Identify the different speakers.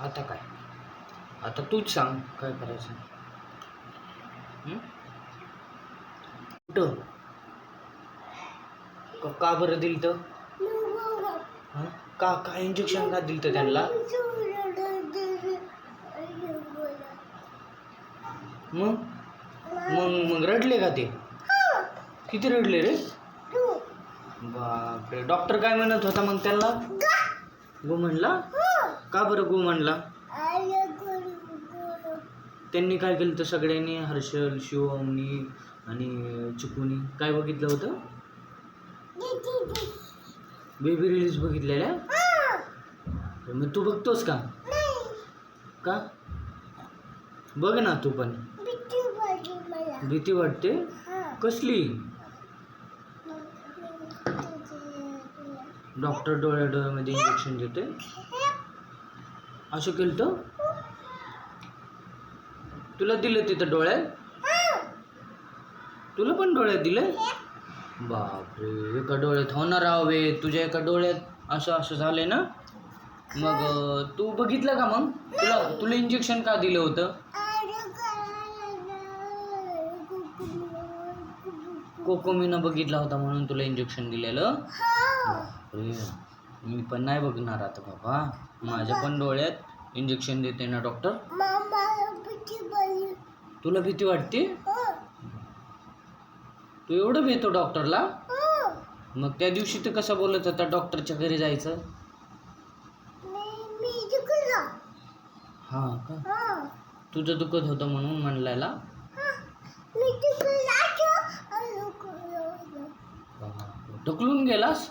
Speaker 1: आता काय? आता तूच सांग काय करायचं. कुठं का बरं दिलं तर? का काय इंजेक्शन का दिलं तर त्यांना? मग मग मग रडले का ते? किती रडले रे? बापरे. डॉक्टर काय म्हणत होता मग त्यांना? गो म्हणला? का बरं गो म्हणला? त्यांनी काय केलं तर सगळ्यांनी, हर्षल, शिवमनी आणि चिकूनी काय बघितलं होतं? बेबी रिलीज बघितलेल्या? मग तू बघतोस का? का? बघ ना तू पण. भीती वाटते? कसली? डॉक्टर डोळ्यामध्ये इंजेक्शन देते? असं केलं तर? तुला दिलं तिथं डोळ्यात? तुला पण डोळ्यात दिलं? बापरे. एका डोळ्यात होणार हवे, तुझ्या एका डोळ्यात असं असं झालंय ना? मग तू बघितलं का मग? तुला इंजेक्शन का दिलं होतं? कोकोमीनं बघितला होता म्हणून तुला इंजेक्शन दिलेलं? बापरे. मी पण नाही बघणार आता बाबा. माझ्या पण डोळ्यात इंजेक्शन देते ना डॉक्टर? तुला भीती वाटते? तू एवढं भेटतो डॉक्टरला? मग त्या दिवशी तर कसं बोलत होता डॉक्टरच्या घरी जायचं? हा का? तुझं दुखत होतं म्हणून म्हणलेला? ढकलून गेलास?